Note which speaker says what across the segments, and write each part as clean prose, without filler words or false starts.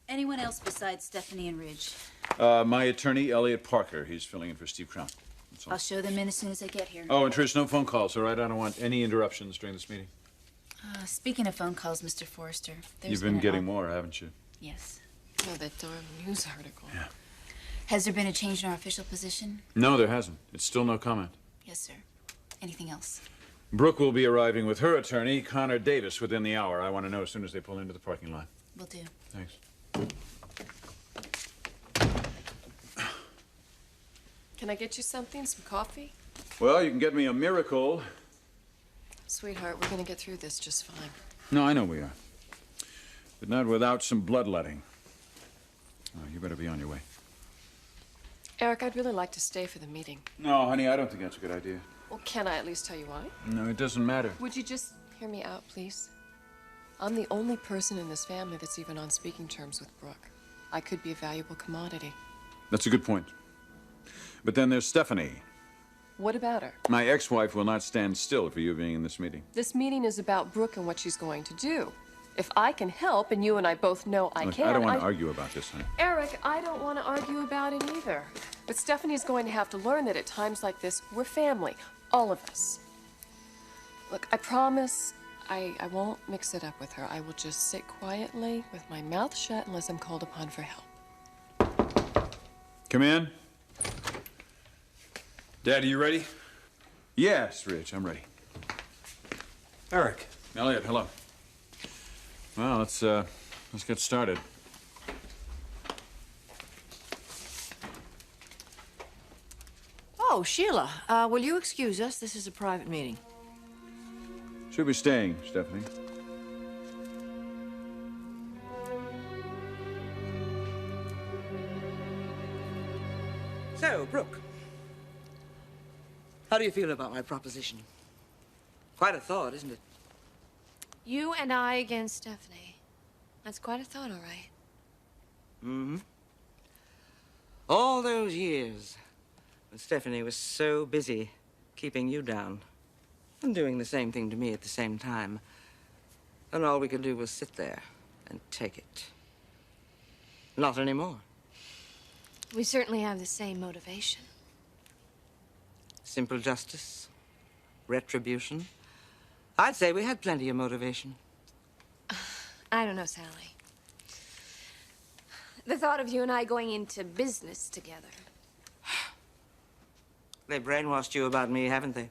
Speaker 1: Anyone else besides Stephanie and Ridge?
Speaker 2: My attorney, Elliot Parker. He's filling in for Steve Crown.
Speaker 1: I'll show them in as soon as I get here.
Speaker 2: Oh, and Trish, no phone calls, all right? I don't want any interruptions during this meeting.
Speaker 1: Speaking of phone calls, Mr. Forrester,
Speaker 2: You've been getting more, haven't you?
Speaker 1: Yes.
Speaker 3: Oh, that darn news article.
Speaker 2: Yeah.
Speaker 1: Has there been a change in our official position?
Speaker 2: No, there hasn't. It's still no comment.
Speaker 1: Yes, sir. Anything else?
Speaker 2: Brooke will be arriving with her attorney, Connor Davis, within the hour. I want to know as soon as they pull into the parking lot.
Speaker 1: Will do.
Speaker 2: Thanks.
Speaker 3: Can I get you something? Some coffee?
Speaker 2: Well, you can get me a miracle.
Speaker 3: Sweetheart, we're gonna get through this just fine.
Speaker 2: No, I know we are. But not without some bloodletting. Oh, you better be on your way.
Speaker 3: Eric, I'd really like to stay for the meeting.
Speaker 2: No, honey, I don't think that's a good idea.
Speaker 3: Well, can I at least tell you why?
Speaker 2: No, it doesn't matter.
Speaker 3: Would you just hear me out, please? I'm the only person in this family that's even on speaking terms with Brooke. I could be a valuable commodity.
Speaker 2: That's a good point. But then there's Stephanie.
Speaker 3: What about her?
Speaker 2: My ex-wife will not stand still for you being in this meeting.
Speaker 3: This meeting is about Brooke and what she's going to do. If I can help, and you and I both know I
Speaker 2: Look,
Speaker 3: can...
Speaker 2: I don't want to argue about this, honey.
Speaker 3: Eric, I don't want to argue about it either. But Stephanie's going to have to learn that at times like this, we're family. All of us. Look, I promise I won't mix it up with her. I will just sit quietly with my mouth shut unless I'm called upon for help.
Speaker 2: Come in.
Speaker 4: Dad, are you ready?
Speaker 2: Yes, Rich, I'm ready.
Speaker 4: Eric.
Speaker 2: Elliot, hello. Well, let's get started.
Speaker 5: Oh, Sheila, will you excuse us? This is a private meeting.
Speaker 2: Should be staying, Stephanie.
Speaker 5: So, Brooke, how do you feel about my proposition? Quite a thought, isn't it?
Speaker 6: You and I against Stephanie. That's quite a thought, all right.
Speaker 5: Mm-hmm. All those years when Stephanie was so busy keeping you down and doing the same thing to me at the same time. And all we could do was sit there and take it. Not anymore.
Speaker 6: We certainly have the same motivation.
Speaker 5: Simple justice, retribution. I'd say we had plenty of motivation.
Speaker 6: I don't know, Sally. The thought of you and I going into business together.
Speaker 5: They brainwashed you about me, haven't they?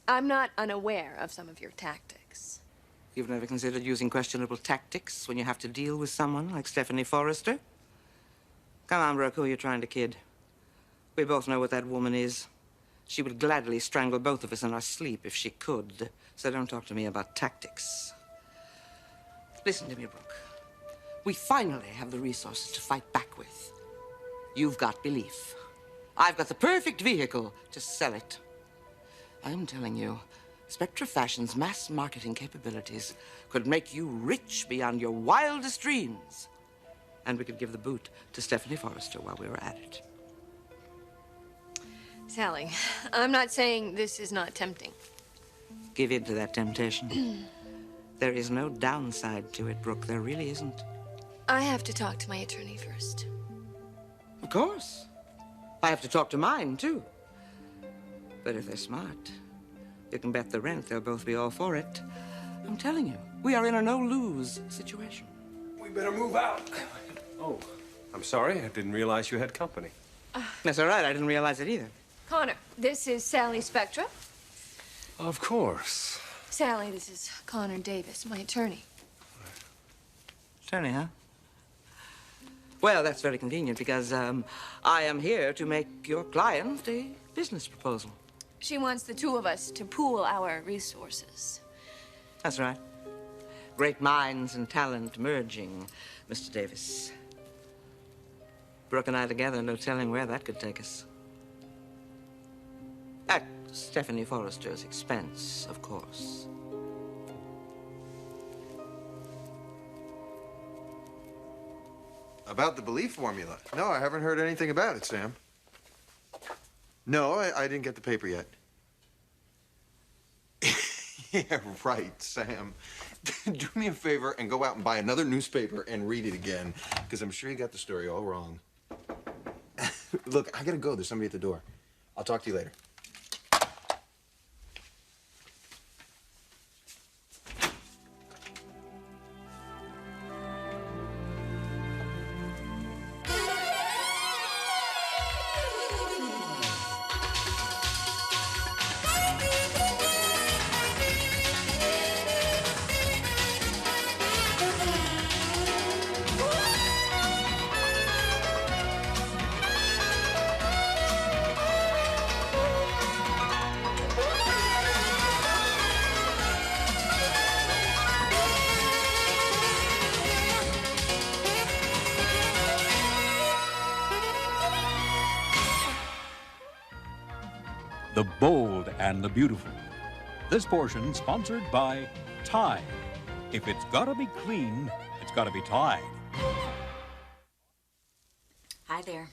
Speaker 6: I'm not unaware of some of your tactics.
Speaker 5: You've never considered using questionable tactics when you have to deal with someone like Stephanie Forrester? Come on, Brooke, who are you trying to kid? We both know what that woman is. She would gladly strangle both of us in our sleep if she could. So don't talk to me about tactics. Listen to me, Brooke. We finally have the resources to fight back with. You've got belief. I've got the perfect vehicle to sell it. I'm telling you, Spectra Fashion's mass marketing capabilities could make you rich beyond your wildest dreams. And we could give the boot to Stephanie Forrester while we were at it.
Speaker 6: Sally, I'm not saying this is not tempting.
Speaker 5: Give in to that temptation. There is no downside to it, Brooke. There really isn't.
Speaker 6: I have to talk to my attorney first.
Speaker 5: Of course. I have to talk to mine, too. But if they're smart, you can bet the rent they'll both be all for it. I'm telling you, we are in a no-lose situation.
Speaker 4: We better move out. Oh, I'm sorry. I didn't realize you had company.
Speaker 5: That's all right. I didn't realize it either.
Speaker 6: Connor, this is Sally Spectra.
Speaker 4: Of course.
Speaker 6: Sally, this is Connor Davis, my attorney.
Speaker 5: Attorney, huh? Well, that's very convenient because I am here to make your client a business proposal.
Speaker 6: She wants the two of us to pool our resources.
Speaker 5: That's right. Great minds and talent merging, Mr. Davis. Brooke and I together, no telling where that could take us. At Stephanie Forrester's expense, of course.
Speaker 7: About the belief formula? No, I haven't heard anything about it, Sam. No, I didn't get the paper yet. Yeah, right, Sam. Do me a favor and go out and buy another newspaper and read it again, because I'm sure you got the story all wrong. Look, I gotta go. There's somebody at the door. I'll talk to you later.
Speaker 8: The bold and the beautiful. This portion sponsored by Tide. If it's gotta be clean, it's gotta be Tide.
Speaker 9: Hi there.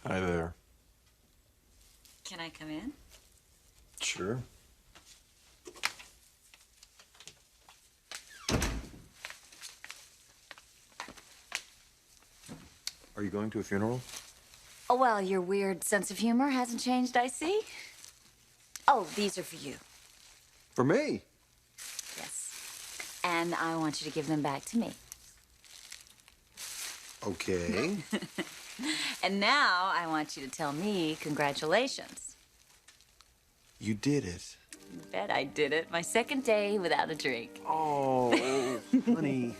Speaker 7: Hi there.
Speaker 9: Can I come in?
Speaker 7: Sure. Are you going to a funeral?
Speaker 9: Oh, well, your weird sense of humor hasn't changed, I see. Oh, these are for you.
Speaker 7: For me?
Speaker 9: Yes. And I want you to give them back to me.
Speaker 7: Okay.
Speaker 9: And now I want you to tell me congratulations.
Speaker 7: You did it.
Speaker 9: You bet I did it. My second day without a drink.
Speaker 7: Oh, honey,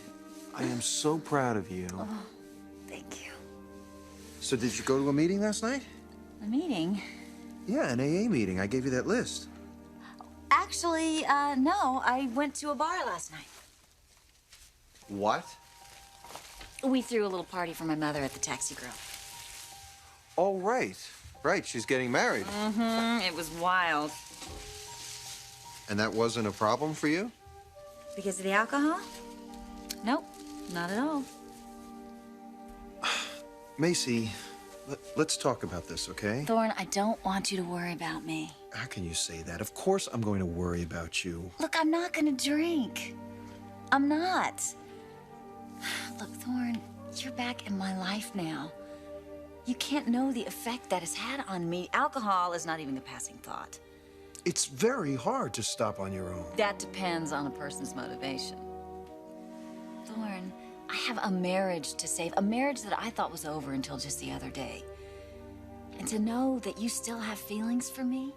Speaker 7: I am so proud of you.
Speaker 9: Oh, thank you.
Speaker 7: So did you go to a meeting last night?
Speaker 9: A meeting?
Speaker 7: Yeah, an AA meeting. I gave you that list.
Speaker 9: Actually, no. I went to a bar last night.
Speaker 7: What?
Speaker 9: We threw a little party for my mother at the Taxi Grill.
Speaker 7: Oh, right. Right, she's getting married.
Speaker 9: Mm-hmm. It was wild.
Speaker 7: And that wasn't a problem for you?
Speaker 9: Because of the alcohol? Nope, not at all.
Speaker 7: Macy, let's talk about this, okay?
Speaker 9: Thorne, I don't want you to worry about me.
Speaker 7: How can you say that? Of course I'm going to worry about you.
Speaker 9: Look, I'm not gonna drink. I'm not. Look, Thorne, you're back in my life now. You can't know the effect that has had on me. Alcohol is not even a passing thought.
Speaker 7: It's very hard to stop on your own.
Speaker 9: That depends on a person's motivation. Thorne, I have a marriage to save, a marriage that I thought was over until just the other day. And to know that you still have feelings for me,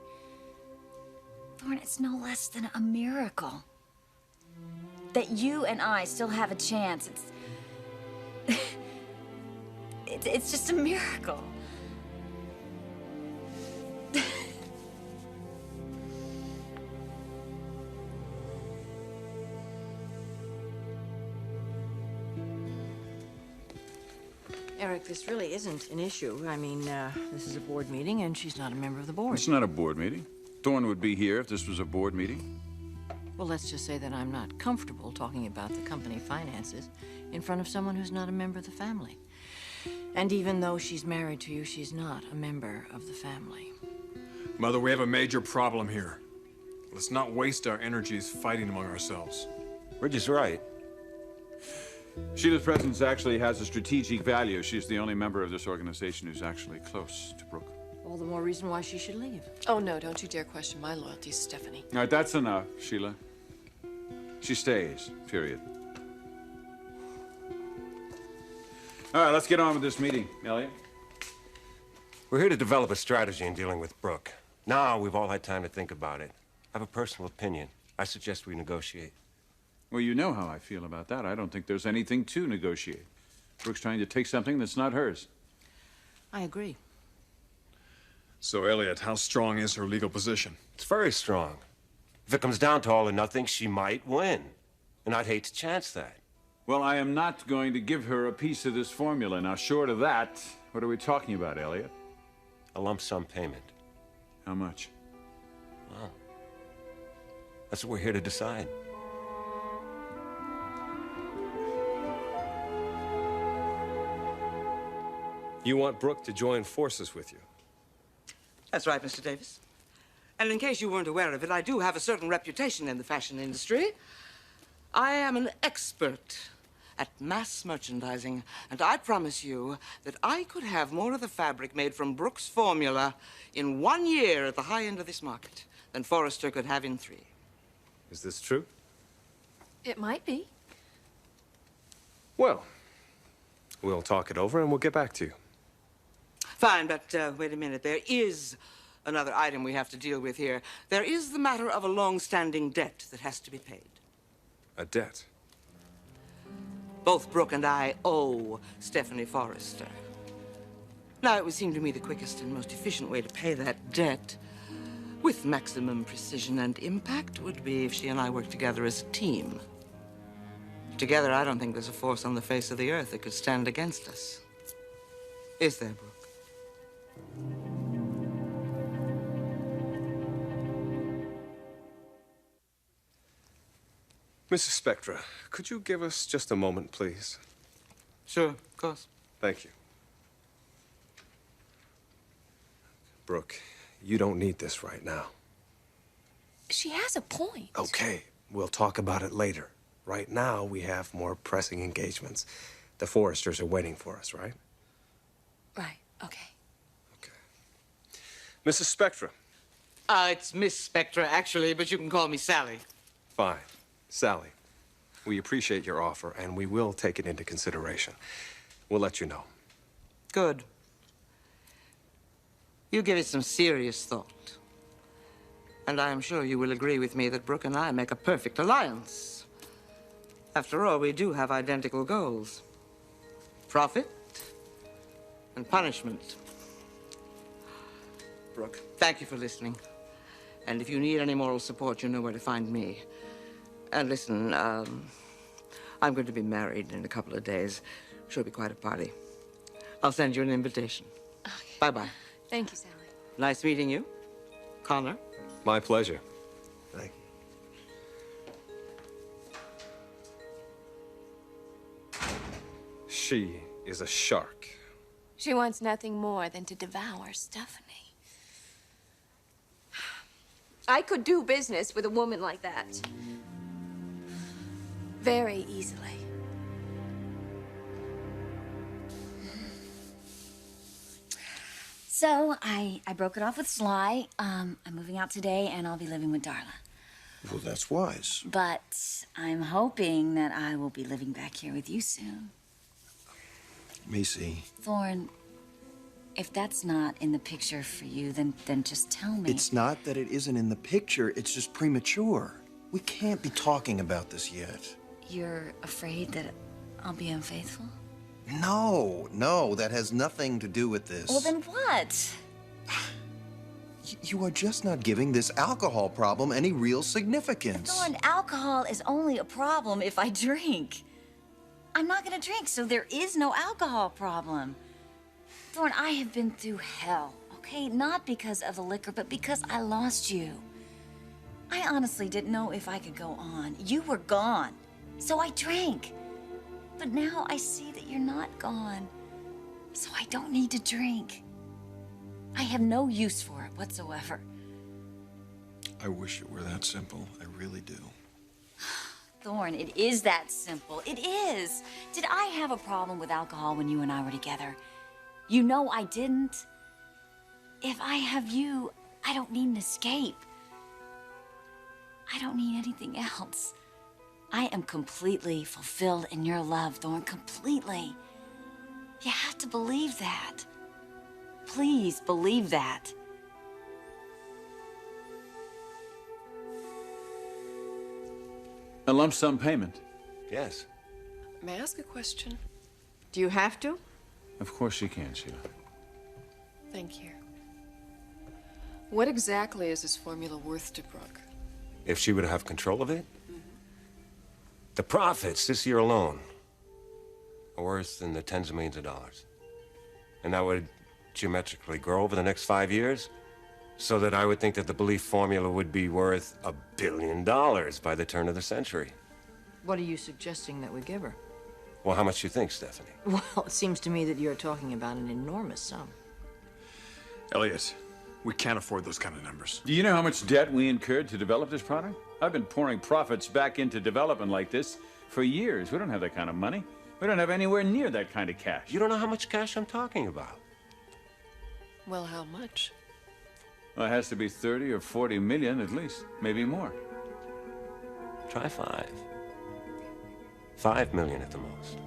Speaker 9: Thorne, it's no less than a miracle. That you and I still have a chance. It's just a miracle.
Speaker 10: Eric, this really isn't an issue. I mean, this is a board meeting, and she's not a member of the board.
Speaker 2: It's not a board meeting. Thorne would be here if this was a board meeting.
Speaker 10: Well, let's just say that I'm not comfortable talking about the company finances in front of someone who's not a member of the family. And even though she's married to you, she's not a member of the family.
Speaker 4: Mother, we have a major problem here. Let's not waste our energies fighting among ourselves.
Speaker 11: Bridget's right.
Speaker 2: Sheila's presence actually has a strategic value. She's the only member of this organization who's actually close to Brooke.
Speaker 10: All the more reason why she should leave.
Speaker 3: Oh, no, don't you dare question my loyalty, Stephanie.
Speaker 2: All right, that's enough, Sheila. She stays, period. All right, let's get on with this meeting, Elliot.
Speaker 11: We're here to develop a strategy in dealing with Brooke. Now we've all had time to think about it. I have a personal opinion. I suggest we negotiate.
Speaker 2: Well, you know how I feel about that. I don't think there's anything to negotiate. Brooke's trying to take something that's not hers.
Speaker 10: I agree.
Speaker 4: So, Elliot, how strong is her legal position?
Speaker 11: It's very strong. If it comes down to all or nothing, she might win. And I'd hate to chance that.
Speaker 2: Well, I am not going to give her a piece of this formula. Now, short of that, what are we talking about, Elliot?
Speaker 11: A lump sum payment.
Speaker 2: How much?
Speaker 11: Well, that's what we're here to decide.
Speaker 4: You want Brooke to join forces with you?
Speaker 5: That's right, Mr. Davis. And in case you weren't aware of it, I do have a certain reputation in the fashion industry. I am an expert at mass merchandising, and I promise you that I could have more of the fabric made from Brooke's formula in 1 year at the high end of this market than Forrester could have in 3.
Speaker 11: Is this true?
Speaker 3: It might be.
Speaker 11: Well, we'll talk it over and we'll get back to you.
Speaker 5: Fine, but wait a minute. There is another item we have to deal with here. There is the matter of a long-standing debt that has to be paid.
Speaker 11: A debt?
Speaker 5: Both Brooke and I owe Stephanie Forrester. Now, it would seem to me the quickest and most efficient way to pay that debt with maximum precision and impact would be if she and I worked together as a team. Together, I don't think there's a force on the face of the earth that could stand against us. Is there, Brooke?
Speaker 11: Mrs. Spectra, could you give us just a moment, please?
Speaker 5: Sure, of course.
Speaker 11: Thank you. Brooke, you don't need this right now.
Speaker 3: She has a point.
Speaker 11: Okay, we'll talk about it later. Right now, we have more pressing engagements. The Forresters are waiting for us, right?
Speaker 3: Right, okay.
Speaker 11: Mrs. Spectra.
Speaker 5: It's Miss Spectra, actually, but you can call me Sally.
Speaker 11: Fine. Sally, we appreciate your offer, and we will take it into consideration. We'll let you know.
Speaker 5: Good. You give it some serious thought. And I am sure you will agree with me that Brooke and I make a perfect alliance. After all, we do have identical goals. Profit and punishment. Brooke, thank you for listening. And if you need any moral support, you know where to find me. And listen, I'm going to be married in a couple of days. Should be quite a party. I'll send you an invitation.
Speaker 3: Okay.
Speaker 5: Bye-bye.
Speaker 3: Thank you, Sally.
Speaker 5: Nice meeting you, Connor.
Speaker 11: My pleasure. Thank you. She is a shark.
Speaker 6: She wants nothing more than to devour Stephanie. I could do business with a woman like that. Very easily.
Speaker 9: So, I broke it off with Sly. I'm moving out today, and I'll be living with Darla.
Speaker 7: Well, that's wise.
Speaker 9: But I'm hoping that I will be living back here with you soon.
Speaker 7: Macy.
Speaker 9: Thorne, if that's not in the picture for you, then just tell me.
Speaker 7: It's not that it isn't in the picture. It's just premature. We can't be talking about this yet.
Speaker 9: You're afraid that I'll be unfaithful?
Speaker 7: No, that has nothing to do with this.
Speaker 9: Well, then what?
Speaker 7: You are just not giving this alcohol problem any real significance.
Speaker 9: Thorne, alcohol is only a problem if I drink. I'm not gonna drink, so there is no alcohol problem. Thorne, I have been through hell, okay? Not because of the liquor, but because I lost you. I honestly didn't know if I could go on. You were gone, so I drank. But now I see that you're not gone, so I don't need to drink. I have no use for it whatsoever.
Speaker 7: I wish it were that simple. I really do.
Speaker 9: Thorne, it is that simple. It is. Did I have a problem with alcohol when you and I were together? You know I didn't. If I have you, I don't need an escape. I don't need anything else. I am completely fulfilled in your love, Thorne, completely. You have to believe that. Please believe that.
Speaker 2: A lump sum payment.
Speaker 11: Yes.
Speaker 3: May I ask a question?
Speaker 10: Do you have to?
Speaker 2: Of course you can, Sheila.
Speaker 3: Thank you. What exactly is this formula worth to Brooke?
Speaker 11: If she would have control of it? The profits this year alone are worse than the tens of millions of dollars. And that would geometrically grow over the next 5 years, so that I would think that the belief formula would be worth $1 billion by the turn of the century.
Speaker 10: What are you suggesting that we give her?
Speaker 11: Well, how much do you think, Stephanie?
Speaker 10: Well, it seems to me that you're talking about an enormous sum.
Speaker 2: Elliot,
Speaker 4: We can't afford those kind of numbers.
Speaker 2: Do you know how much debt we incurred to develop this product? I've been pouring profits back into development like this for years. We don't have that kind of money. We don't have anywhere near that kind of cash.
Speaker 11: You don't know how much cash I'm talking about.
Speaker 3: Well, how much?
Speaker 2: Well, it has to be 30 or 40 million at least, maybe more.
Speaker 11: Try 5. 5 million at the most.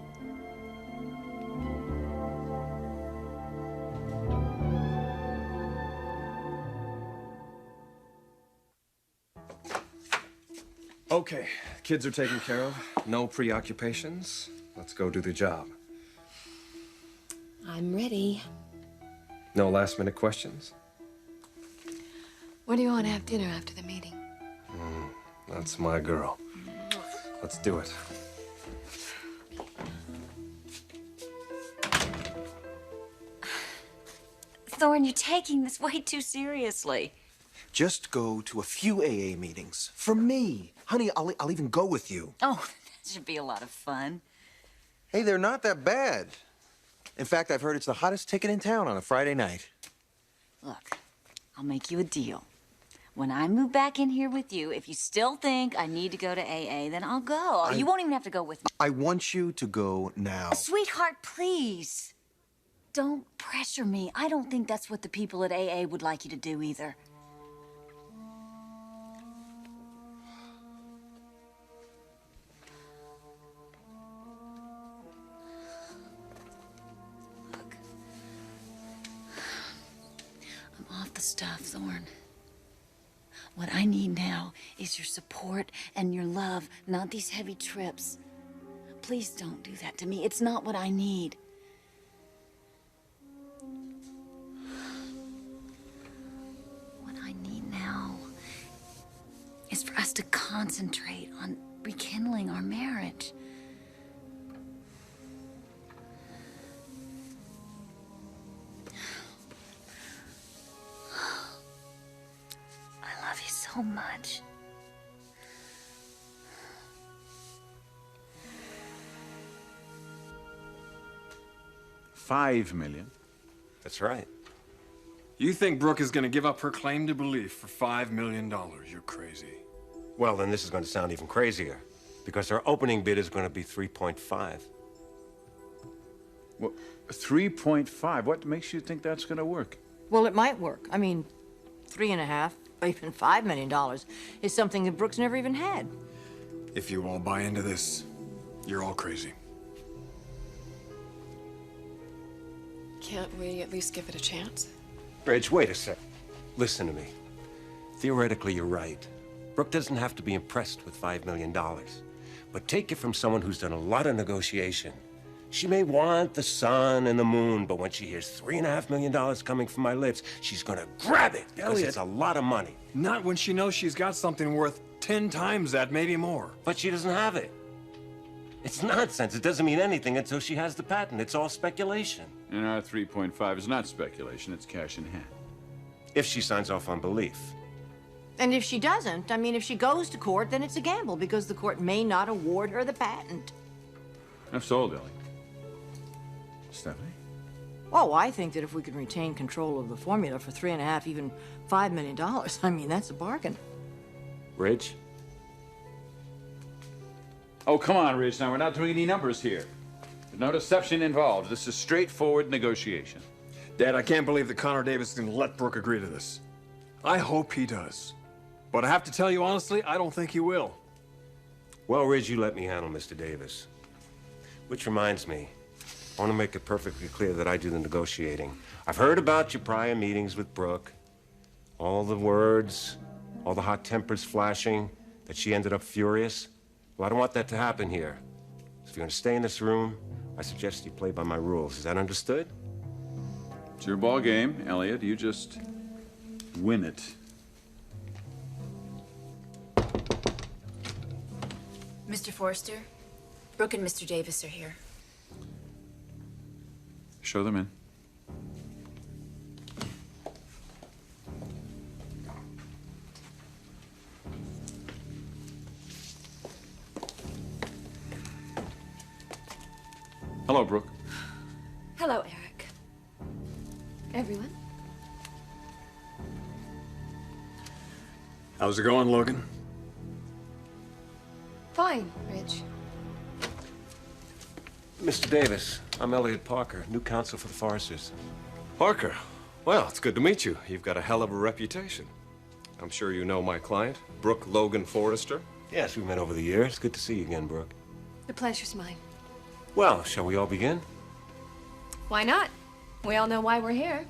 Speaker 12: Okay, kids are taken care of. No preoccupations. Let's go do the job.
Speaker 6: I'm ready.
Speaker 12: No last-minute questions?
Speaker 3: When do you want to have dinner after the meeting?
Speaker 12: That's my girl. Let's do it.
Speaker 9: Thorne, you're taking this way too seriously.
Speaker 7: Just go to a few AA meetings. For me. Honey, I'll even go with you.
Speaker 9: Oh, that should be a lot of fun.
Speaker 7: Hey, they're not that bad. In fact, I've heard it's the hottest ticket in town on a Friday night.
Speaker 9: Look, I'll make you a deal. When I move back in here with you, if you still think I need to go to AA, then I'll go. You won't even have to go with me.
Speaker 7: I want you to go now.
Speaker 9: Sweetheart, please. Don't pressure me. I don't think that's what the people at AA would like you to do either. Look. I'm off the stuff, Thorne. What I need now is your support and your love, not these heavy trips. Please don't do that to me. It's not what I need. What I need now is for us to concentrate on rekindling our marriage. I love you so much.
Speaker 2: $5 million.
Speaker 11: That's right.
Speaker 4: You think Brooke is going to give up her claim to belief for $5 million? You're crazy.
Speaker 11: Well, then this is going to sound even crazier, because our opening bid is going to be 3.5.
Speaker 2: Well, 3.5. What makes you think that's going to work?
Speaker 10: Well, it might work. I mean, 3.5, or even $5 million is something that Brooke's never even had.
Speaker 4: If you all buy into this, you're all crazy.
Speaker 3: Can't we at least give it a chance?
Speaker 11: Reg, wait a sec. Listen to me. Theoretically, you're right. Brooke doesn't have to be impressed with $5 million. But take it from someone who's done a lot of negotiation. She may want the sun and the moon, but when she hears $3.5 million coming from my lips, she's gonna grab it, because
Speaker 4: Elliot.
Speaker 11: it's a lot of money.
Speaker 4: Not when she knows she's got something worth 10 times that, maybe more.
Speaker 11: But she doesn't have it. It's nonsense. It doesn't mean anything until she has the patent. It's all speculation.
Speaker 2: And our 3.5 is not speculation, it's cash in hand.
Speaker 11: If she signs off on belief.
Speaker 10: And if she doesn't, I mean, if she goes to court, then it's a gamble, because the court may not award her the patent.
Speaker 2: I've sold, Ellie. Stephanie?
Speaker 10: Oh, I think that if we could retain control of the formula for 3.5, even $5 million, I mean, that's a bargain.
Speaker 11: Rich?
Speaker 2: Oh, come on, Rich. Now, we're not doing any numbers here. There's no deception involved. This is straightforward negotiation.
Speaker 4: Dad, I can't believe that Connor Davis is going to let Brooke agree to this. I hope he does. But I have to tell you honestly, I don't think he will.
Speaker 11: Well, Ridge, you let me handle Mr. Davis. Which reminds me, I want to make it perfectly clear that I do the negotiating. I've heard about your prior meetings with Brooke. All the words, all the hot tempers flashing, that she ended up furious. Well, I don't want that to happen here. So if you're going to stay in this room, I suggest you play by my rules. Is that understood?
Speaker 2: It's your ball game, Elliot. You just win it.
Speaker 1: Mr. Forrester, Brooke and Mr. Davis are here.
Speaker 2: Show them in. Hello, Brooke.
Speaker 6: Hello, Eric. Everyone.
Speaker 4: How's it going, Logan?
Speaker 3: Fine, Ridge.
Speaker 11: Mr. Davis, I'm Elliot Parker, new counsel for the Forresters.
Speaker 12: Parker. Well, it's good to meet you. You've got a hell of a reputation. I'm sure you know my client, Brooke Logan Forrester.
Speaker 11: Yes, we've met over the years. Good to see you again, Brooke.
Speaker 3: The pleasure's mine.
Speaker 11: Well, shall we all begin?
Speaker 3: Why not? We all know why we're here.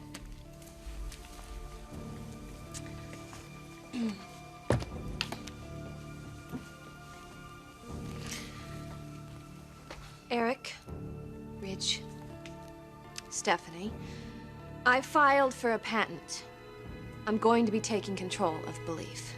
Speaker 3: Eric, Ridge, Stephanie, I filed for a patent. I'm going to be taking control of Belief.